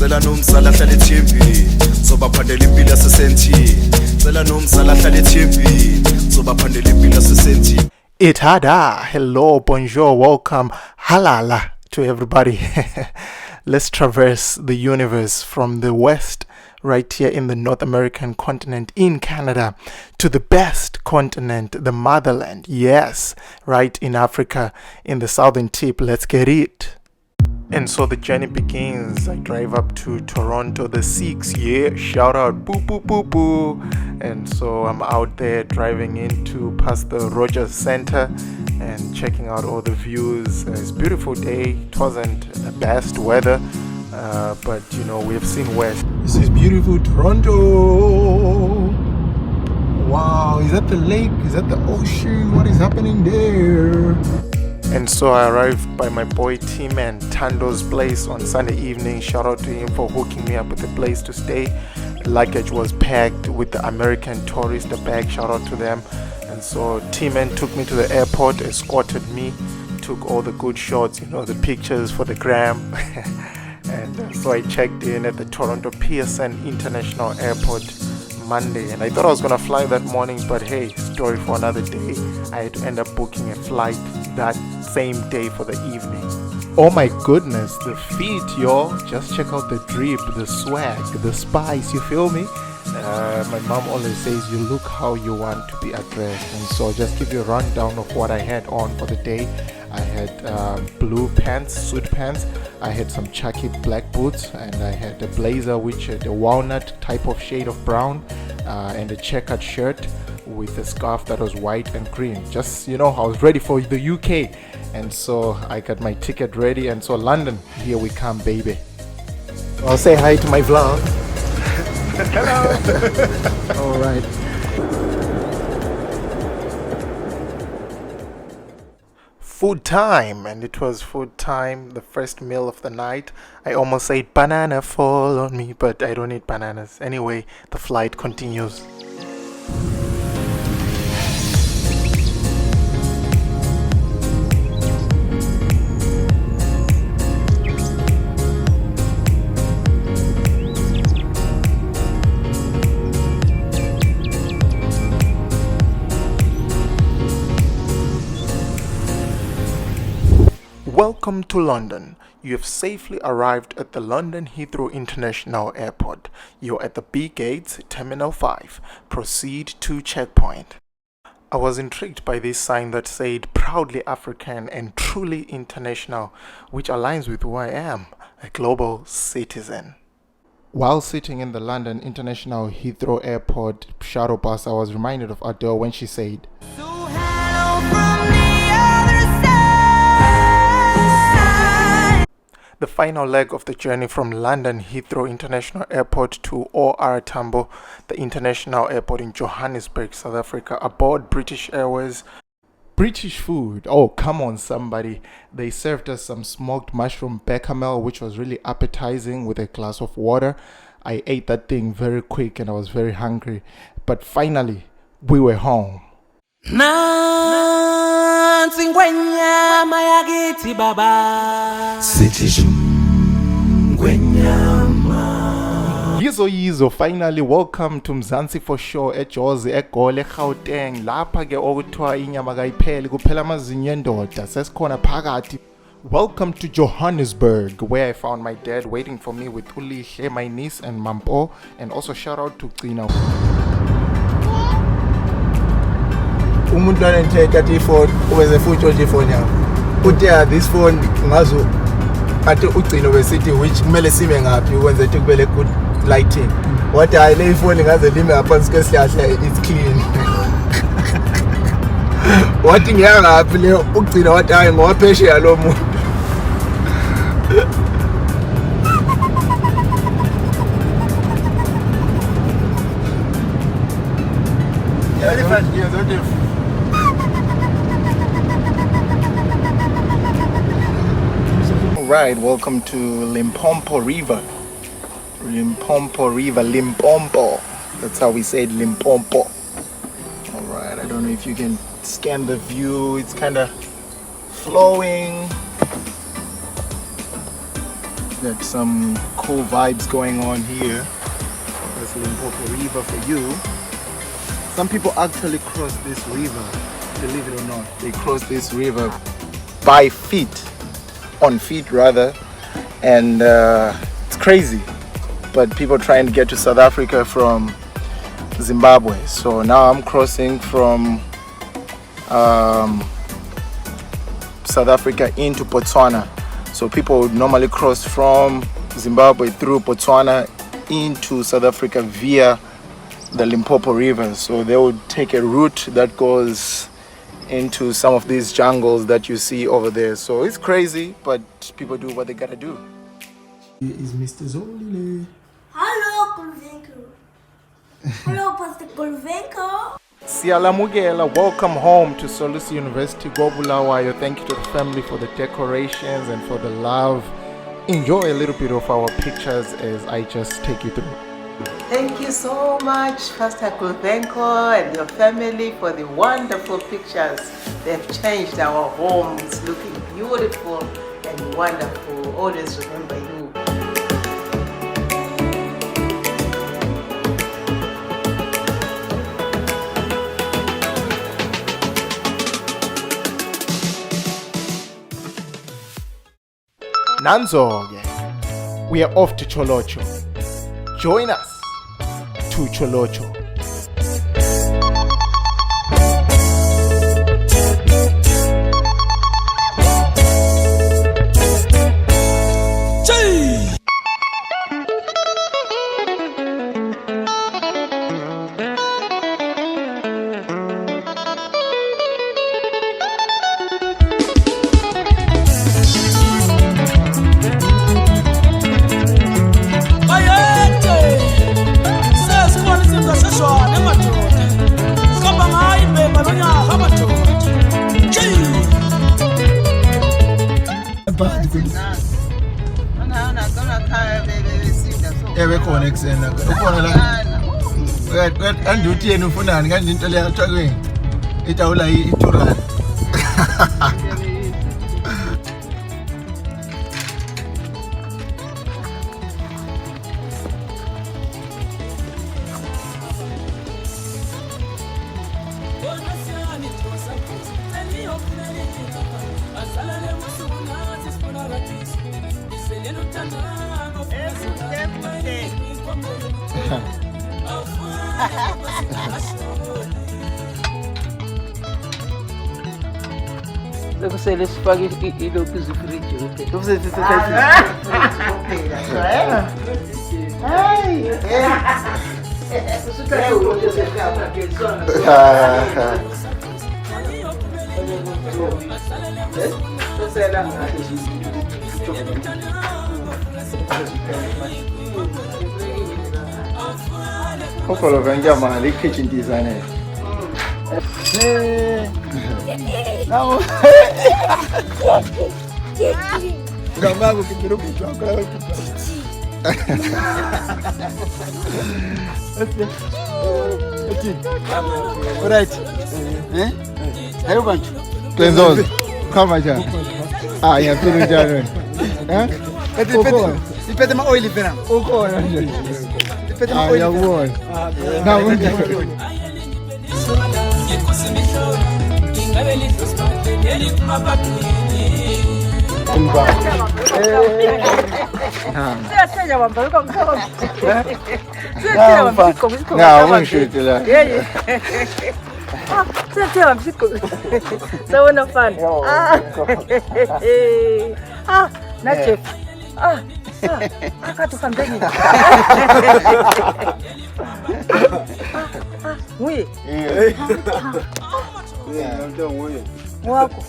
Cela nomsala hlale TV Zobaphandela impilo yasesentini Cela nomsala hlale TV Zobaphandela impilo yasesentini. Itada, hello, bonjour, welcome, halala to everybody. Let's traverse the universe from the west, right here in the North American continent, in Canada, to the best continent, the motherland. Yes, right in Africa, in the southern tip. Let's get it. And so the journey begins. I drive up to Toronto, the 6, yeah, shout out, boo, boo, boo, boo. And so I'm out there driving into past the Rogers Center and checking out all the views. It's a beautiful day. It wasn't the best weather, but you know, we have seen worse. This is beautiful Toronto. Wow, is that the lake? Is that the ocean? What is happening there? And so I arrived by my boy T-Man Tando's place on Sunday evening. Shout out to him for hooking me up with a place to stay. Luggage was packed with the American Tourister bag. Shout out to them. And so T-Man took me to the airport, escorted me, took all the good shots, you know, the pictures for the gram. And so I checked in at the Toronto Pearson International Airport Monday, and I thought I was gonna fly that morning, but hey, story for another day. I had to end up booking a flight that same day for the evening. Oh my goodness, the feet, y'all. Just check out the drip, the swag, the spice, you feel me? My mom always says you look how you want to be addressed, and so just give you a rundown of what I had on for the day. I had blue pants, suit pants. I had some Chucky black boots, and I had a blazer which had a walnut type of shade of brown, and a checkered shirt with a scarf that was white and green. Just, you know, I was ready for the UK, and so I got my ticket ready, and so London, here we come, baby. I'll say hi to my vlog. Hello. All right. Food time, and it was food time, the first meal of the night. I almost said banana fall on me, but I don't eat bananas. Anyway, the flight continues. Welcome to London. You have safely arrived at the London Heathrow International Airport. You're at the B gates, Terminal 5. Proceed to checkpoint. I was intrigued by this sign that said proudly African and truly international, which aligns with who I am, a global citizen. While sitting in the London International Heathrow Airport shuttle bus, I was reminded of Adele when she said, "So hello from the other side." The final leg of the journey from London Heathrow International Airport to OR Tambo, the international airport in Johannesburg, South Africa, aboard British Airways. British food. Oh, come on, somebody. They served us some smoked mushroom bechamel, which was really appetizing, with a glass of water. I ate that thing very quick and I was very hungry. But finally, we were home. Yizo, finally welcome to Mzansi for sure, eJozi, eGoli, eGauteng. Lapha ke okuthiwa inyama kayipheli kuphela amazinyo endoda sesikhona phakathi. Welcome to Johannesburg, where I found my dad waiting for me with Ulihle, my niece, and Mampo, and also shout out to Gcina. Umuntu anethetha ifone uweze futhi onje ifone yakho uthi this phone ngazo athi ugcino besithi which kumele sime ngapi ukwenza ukuthi kubele good lighting wathi hayi le phone ngaze lime ngaphansi kwesihlahla it's clean wathi ngiya ngapi le ugcina wathi hayi ngoba phesheya lo muntu. Alright, welcome to Limpopo River. Limpopo. That's how we say it, Limpopo. Alright, I don't know if you can scan the view. It's kind of flowing. Got some cool vibes going on here. That's Limpopo River for you. Some people actually cross this river, believe it or not. They cross this river by feet, on feet rather, and it's crazy. But people trying to get to South Africa from Zimbabwe. So now I'm crossing from South Africa into Botswana. So people would normally cross from Zimbabwe through Botswana into South Africa via the Limpopo River. So they would take a route that goes into some of these jungles that you see over there. So it's crazy, but people do what they gotta do. Here is Mr. Zolile. Hello, Gulvenko. Hello, Pastor Gulvenko. Sialamugela, welcome home to Solusi University, Gobulawayo. Thank you to the family for the decorations and for the love. Enjoy a little bit of our pictures as I just take you through. Thank you so much, Pastor Gulvenko and your family, for the wonderful pictures. They've changed our home. It's looking beautiful and wonderful. Always remember you. Nanzo-ke, we are off to Cholocho. Join us to Cholocho. Bekhona ekuseni ukhona la anduthi yena ufunani kanje into leya kuthiwa kweni itawula iturani. Lokusele sifake ilokhu izifriji okay. Ukolo kanja mali kitchen designer. Now, Gamago kimbiro kichwa kwa Alright. Hayo bantu. Twenzozo. Kama jana. Ya pili jana. Ipete ma oil pena. Uko na. Ipete ma oil. Ya uone. Na unje. Wako.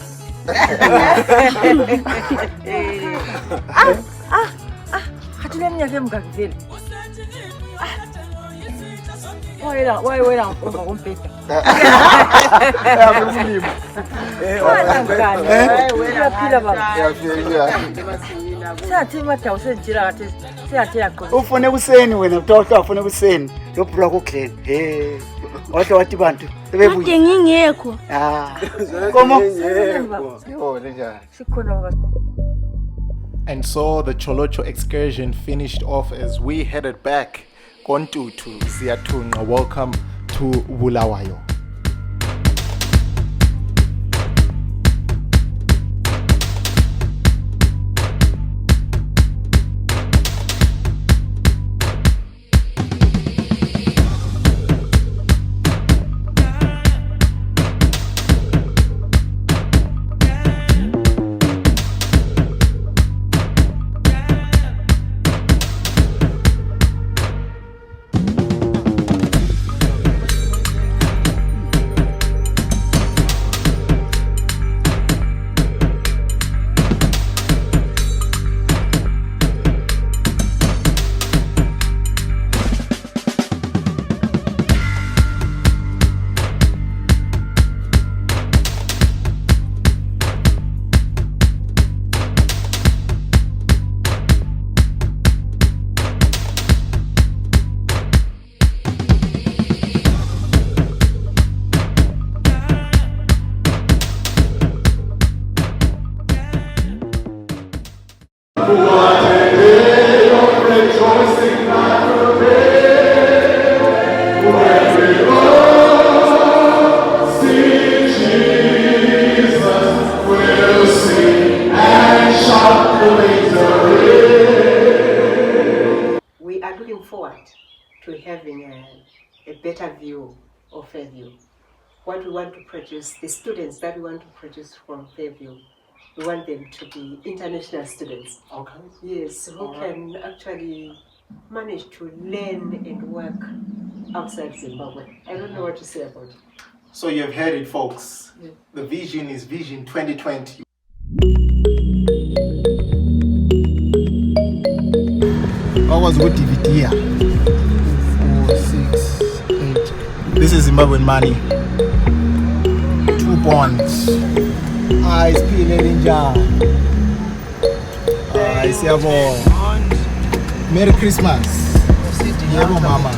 Hatule mnyake mkakivile. Waira ukakumpita. Wana mkani. Waira pila baba. Siyathi matha usenjira kathi siyathi yakho. Ufune kuseni wena utawufuna kuseni lophula kuGlen. Wathi wathi bantu sebebuye. Kade ngingekho. Komo? Yebo njani. Sikhona baba. And so the Cholocho excursion finished off as we headed back Kontutu Siyathunqa. Welcome to Bulawayo. We are looking forward to having a better view of Fairview. What we want to produce, the students that we want to produce from Fairview, we want them to be international students. Okay. Yes, who can actually manage to learn and work outside Zimbabwe. I don't know what to say about it. So you've heard it, folks. The vision is Vision 2020. What was good DVD here? 4, 6, 8. This is Zimbabwean money. 2 bonds. Isiphilele njani? Siyabonga. Merry Christmas. Yebo mama.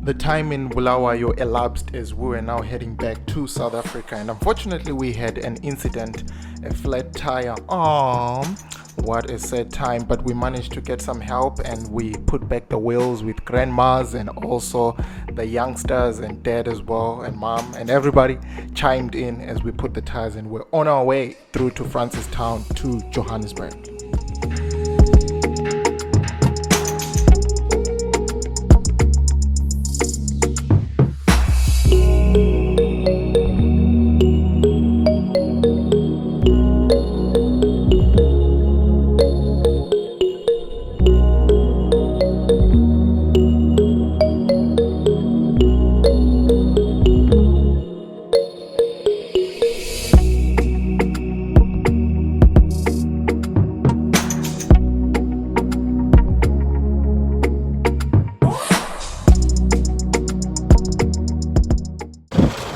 The time in Bulawayo elapsed as we were now heading back to South Africa, and unfortunately we had an incident, a flat tire. What a sad time, but we managed to get some help and we put back the wheels with grandmas and also the youngsters and dad as well and mom, and everybody chimed in as we put the tires in. We're on our way through to Francistown to Johannesburg.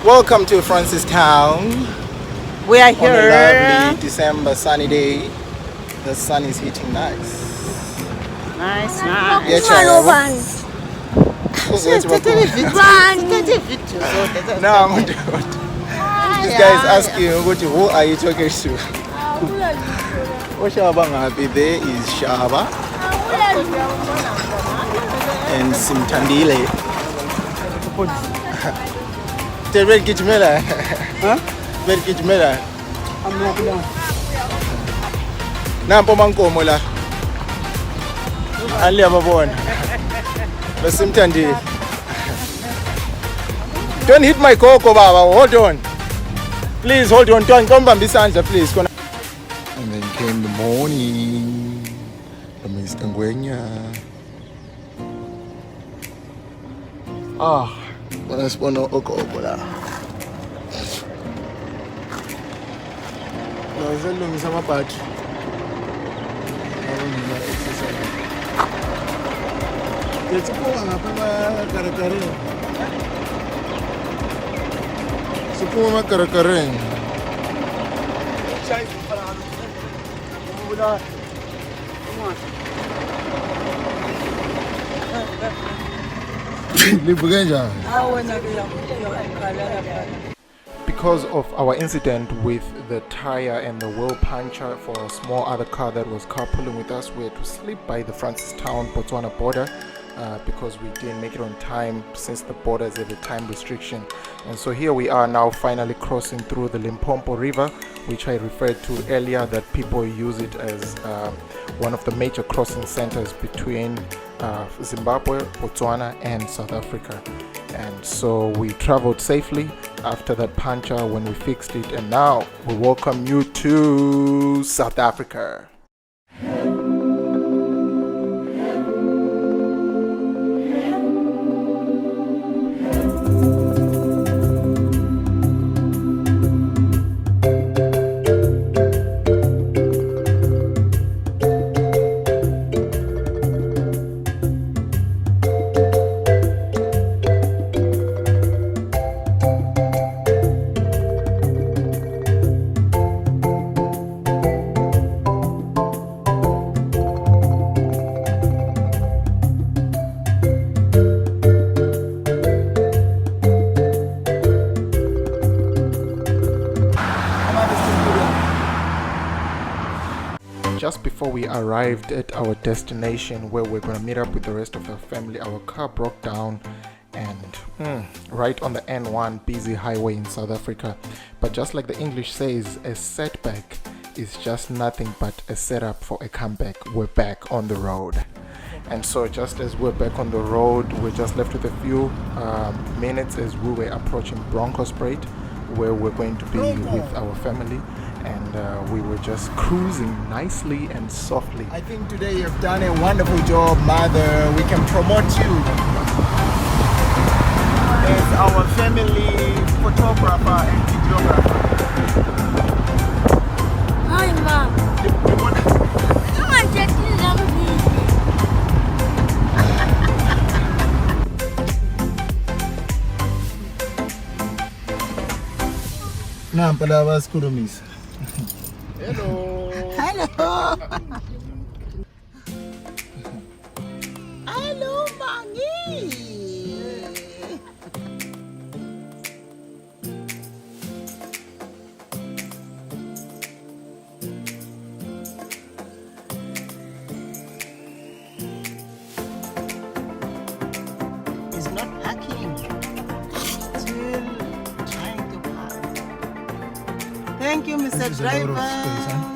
Welcome to Francistown. We are On a here. lovely December sunny day. The sun is hitting nice. Nice. Yeah, No, I'm This guy is asking who are you talking to? Oshaba ngapi? There is Shaba and Simtandile. Red Kitmela. Red Kitmela. Nampo mankomola. Ali ababona. Basimtandile. Don't hit my coco, Baba. Hold on. Please hold on. Don't come back beside please. And then came the morning. The Mr. Ngwenya. Let's go no Okobo la. No, it's a long summer patch. Let's go on up Karakarin. Supuma Karakarin. because of our incident with the tire and the wheel puncture for a small other car that was carpooling with us, we had to slip by the Francistown Botswana border because we didn't make it on time since the borders have a time restriction. And so here we are now finally crossing through the Limpopo River, which I referred to earlier, that people use it as one of the major crossing centers between Zimbabwe, Botswana and South Africa. And so we traveled safely after that puncture when we fixed it, and now we welcome you to South Africa. Just before we arrived at our destination where we're going to meet up with the rest of our family, our car broke down and right on the N1 busy highway in South Africa. But just like the English says, a setback is just nothing but a setup for a comeback. We're back on the road. And so just as we're back on the road, we're just left with a few minutes as we were approaching Bronkhorstspruit, where we're going to be with our family. And we were just cruising nicely and softly. I think today you've done a wonderful job, Mother. We can promote you as our family photographer and videographer. Hi, Mom. Come on, Jackie, let me Nampala basikhulumisa. Hello. Hello, Mangi. It's not hacking. Still trying to hack. Thank you, Mr. This is a lot of Driver. space, huh?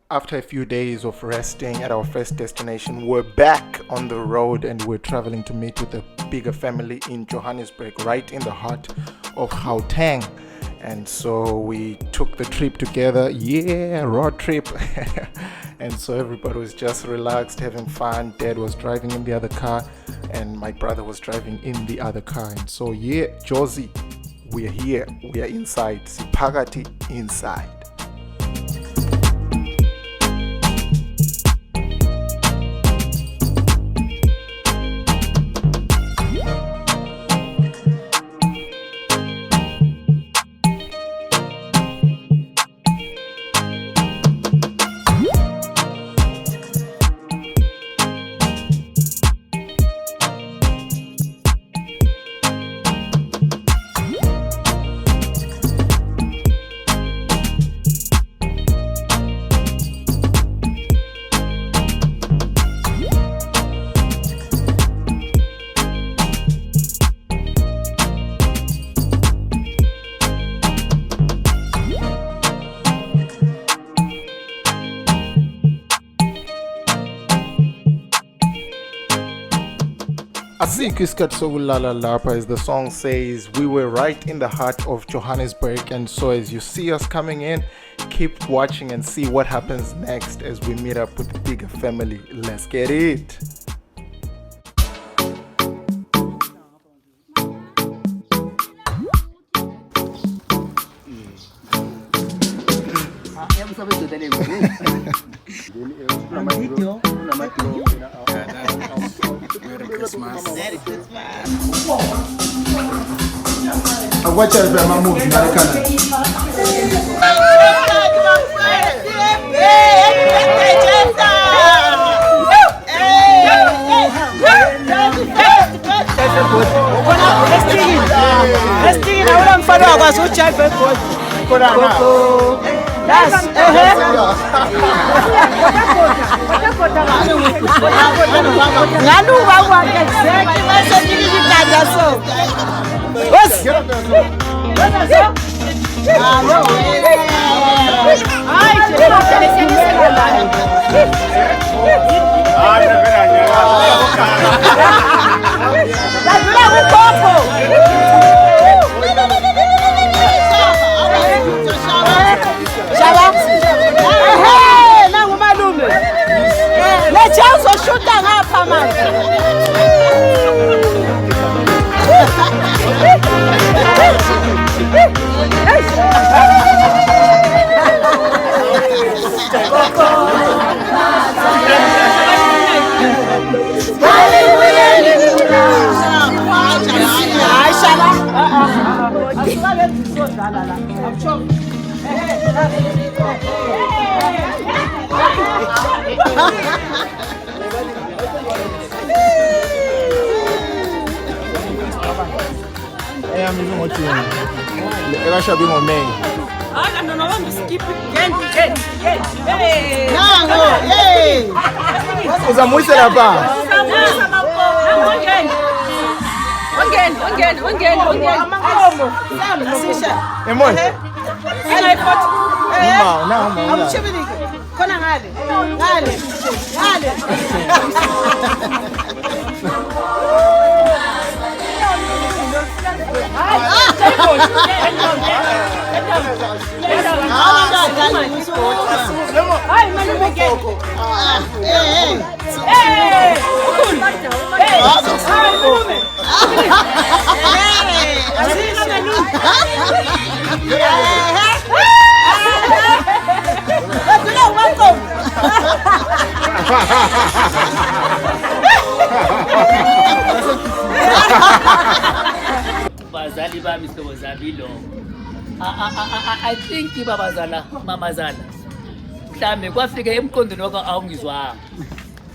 After a few days of resting at our first destination, we're back on the road and we're traveling to meet with a bigger family in Johannesburg, right in the heart of Gauteng. And so we took the trip together, road trip. And so everybody was just relaxed, having fun. Dad was driving in the other car and my brother was driving in the other car. And so Josie, we are here, we are inside, Sipagati inside. Asikho isikhathi sokulala lapha, as the song says. We were right in the heart of Johannesburg, and so as you see us coming in, keep watching and see what happens next as we meet up with the bigger family. Let's get it. Merry Christmas. Watch out for my movie, Marikana. Uzamuyisela pa. Bazali bami sihlobo zabilo. I think babazala mamazala. Mhlambe kwafika emqondweni wakho awungizwanga.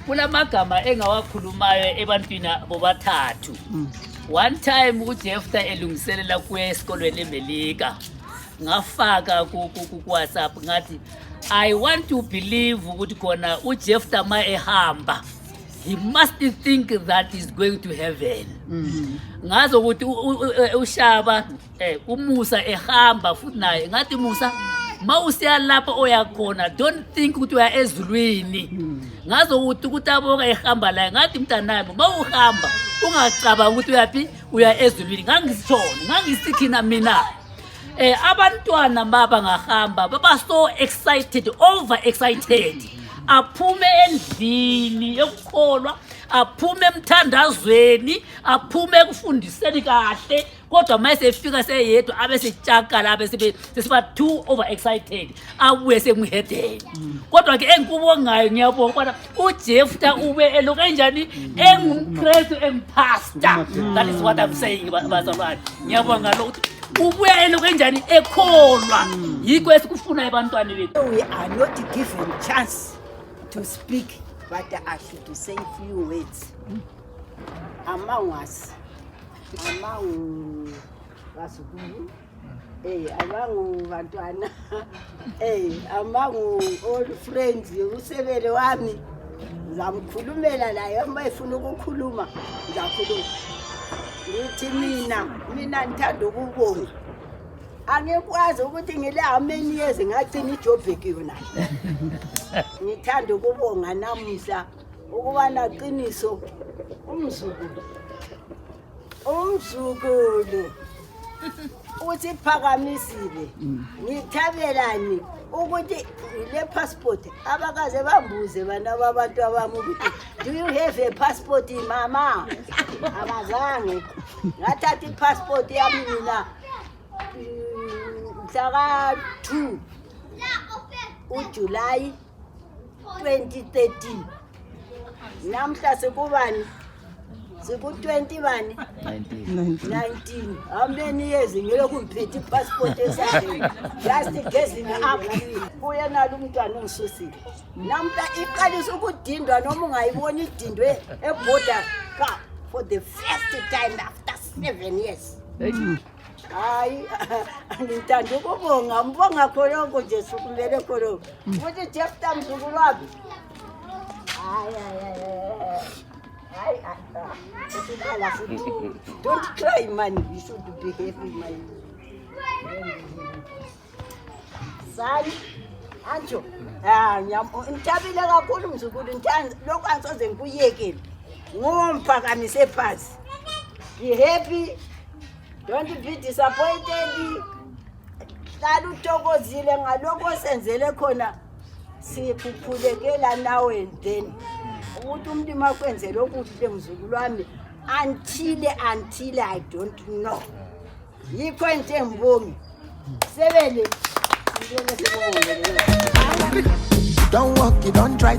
Kulamagama engawakhulumayo ebantwini bobathathu. One time uJefta elungiselela kwesikolweni eMelika. Ngafaka ku WhatsApp ngathi I want to believe ukuthi khona uJefta ma ehamba. He must think that he's going to heaven. Ngazo ukuthi uShaba uMusa ehamba futhi naye ngathi Musa mawusiya lapha oyakhona don't think ukuthi uya ezulwini. Ngazo ukuthi aboka ehamba la ngathi mntanami mawuhamba ungacabanga ukuthi uyapi uya ezulwini ngangisitshona ngangisikhina mina. Abantwana baba ngahamba baba so excited over excited. Aphume endlini yokukholwa aphume emthandazweni aphume ekufundiseni kahle kodwa mase efika seyedwa abesitshakala abesiba too over excited abuye semhedeni kodwa ke engikubongayo ngiyabonga bona uJefta ube eloku enjani engumKristu engpastor. That is what I'm saying bazalwane ngiyabonga lo ukuthi ubuye eloku enjani ekholwa yikho esikufuna ebantwana bethu. We are not given chance to speak, but I should say a few words. Among us, among Basukulu, among Bantwana, among old friends, usebele wami, zamkhulumela naye uma efuna ukukhuluma, ngizakhuluma. Ngithi mina ngithanda ukubonga. Angikwazi ukuthi ngile ameni yezi ngagcina iJoburg yona. Ngithanda ukubonga namuhla ukuba naqiniso umzukulu uthi phakamisile. Ngithabelani ukuthi le passport abakaze bambuze bana babantu abami ukuthi do you have a passport mama? Abazange. Ngathatha ipassport yami mina Saka 2 uJuly 2013. Namhla sekubani? Siku20 bani? 19. How many years ngilokhu ngiphethe passport esandleni? Just guessing up. Kuya nalo umntwana ongisusile. Namhla iqalisa ukudindwa noma ungayibona idindwe eborder for the first time after 7 years. hayi ngithanda ukubonga mbonga khonoko nje sukumele khonoko futhi jefta mzukulu wami hayi usuqala futhi don't cry man, you should be happy man. Sani anjo ngithabile kakhulu mzukulu ngithanda lokhu angisoze ngikuyekele ngomphakamise phansi. Be happy, don't be disappointed. Hlala uthokozile ngalokho osenzele khona, sikhuphulekela nawe then ukuthi umuntu makwenzele okuhle mzukulu wami until I don't know. Yikho nje ngibonge sebele. Don't walk, you don't try.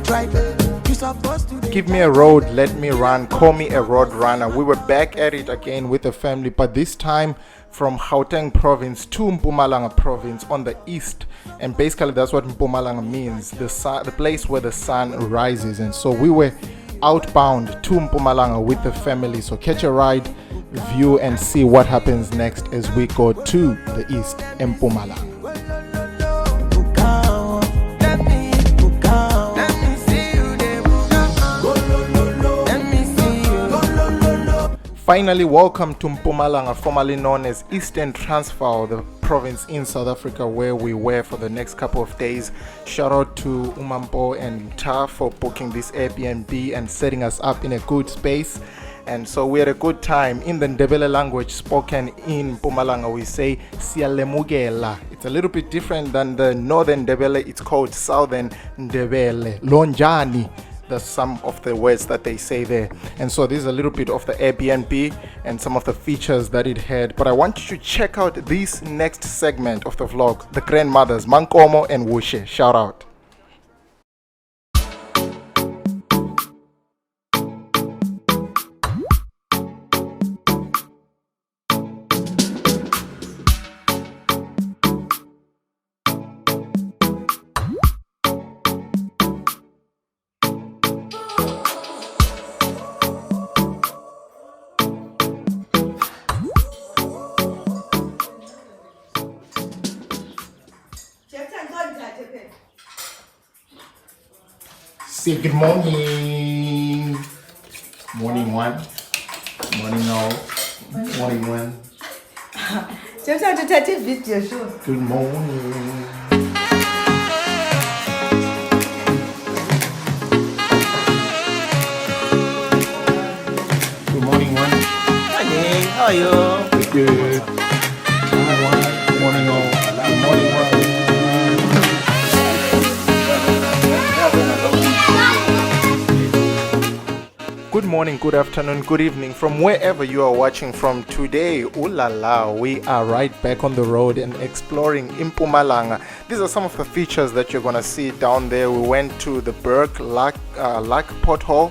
You supposed to. Give me a road, let me run. Call me a road runner. We were back at it again with the family, but this time from Gauteng province to Mpumalanga province on the east. And basically that's what Mpumalanga means, the place where the sun rises. And so we were outbound to Mpumalanga with the family. So catch a ride, view and see what happens next as we go to the east in Mpumalanga. Finally, welcome to Mpumalanga, formerly known as Eastern Transvaal, the province in South Africa where we were for the next couple of days. Shout out to Umampo and Ta for booking this Airbnb and setting us up in a good space. And so we had a good time. In the Ndebele language spoken in Mpumalanga, we say Siyalemukela. It's a little bit different than the northern Ndebele. It's called southern Ndebele. Lonjani. That's some of the words that they say there. And so this is a little bit of the Airbnb and some of the features that it had. But I want you to check out this next segment of the vlog, the grandmothers, Mankomo and Wushe. Shout out. Say good morning. Morning one. Morning all. Morning one. Just take a video, sure. Good morning. Good morning one. Morning, how are you? Good. Morning one. Morning all. Good morning one. Good morning, good afternoon, good evening from wherever you are watching from today. Ooh la la, we are right back on the road and exploring Mpumalanga. These are some of the features that you're gonna see down there. We went to the Burke Lac Pothole,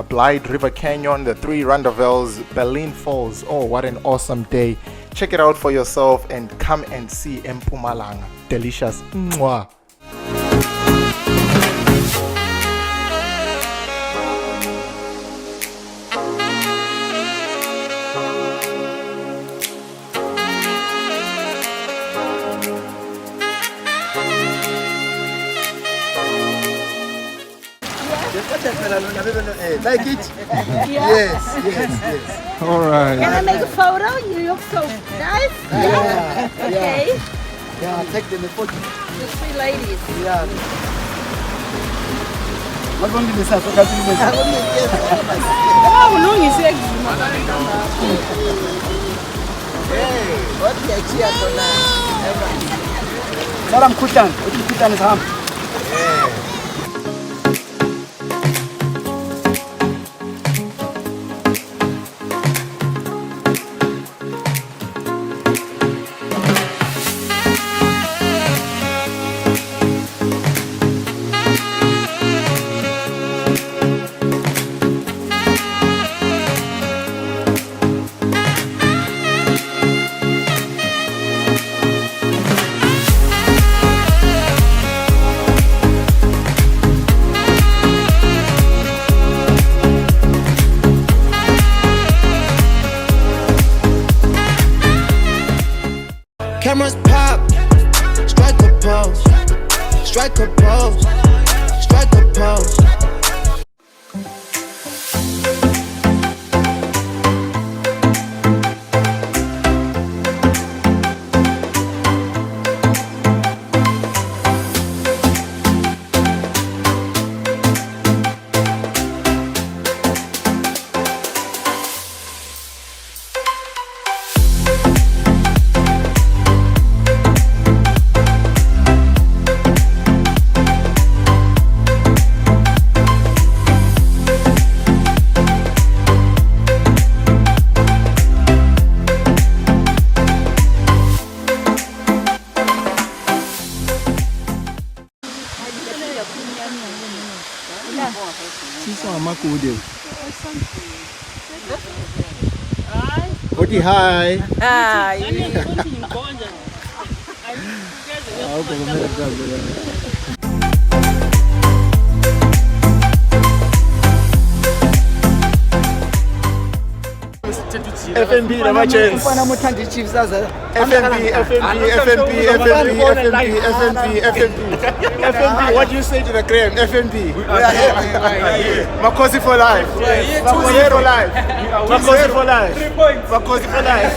Blythe River Canyon, the Three Rondavels, Berlin Falls. Oh, what an awesome day. Check it out for yourself and come and see Mpumalanga. Delicious. Mwah. Like it? Yes. All right. Can I make a photo? You look so nice. Yeah. Okay. Yeah, take the photo. The three ladies. Yeah. What going to be so Hey, what the cheer for now? Salam Kutan. Kutan is ham. Yeah. sisamakude uthi hi Hayi. awukho kumele kuzabe FNB nama-chance ufana muthanda i-chiefs aza FNB, what do you say to the gram? FNB. Makosi for life. Makosi for life. Makosi for life. 3 points. Makosi for life.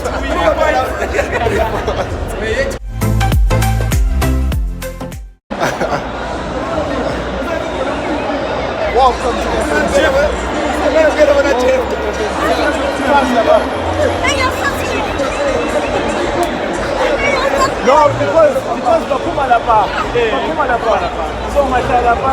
Welcome to the championship. No, because bakuma lapha. Bakuma lapha. So mashallah lapha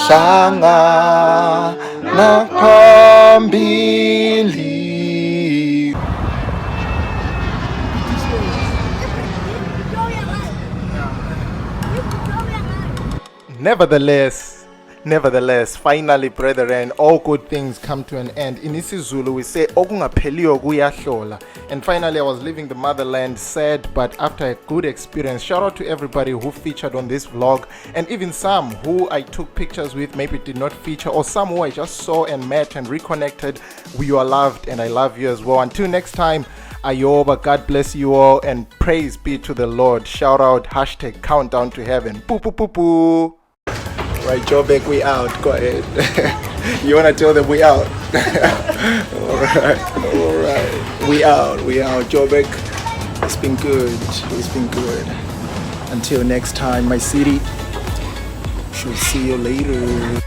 Shanga na phambili. Nevertheless, finally, brethren, all good things come to an end. In isiZulu, we say, okungapheliyo kuyahlola. And finally, I was leaving the motherland sad, but after a good experience. Shout out to everybody who featured on this vlog, and even some who I took pictures with, maybe did not feature, or some who I just saw and met and reconnected. You are loved, and I love you as well. Until next time, Ayoba, God bless you all, and praise be to the Lord. Shout out, hashtag countdown to heaven. Poo poo poo poo. Right, Joburg, we out. Go ahead. You want to tell them we out? All right. We out, Joburg. It's been good. Until next time, my city. Should see you later.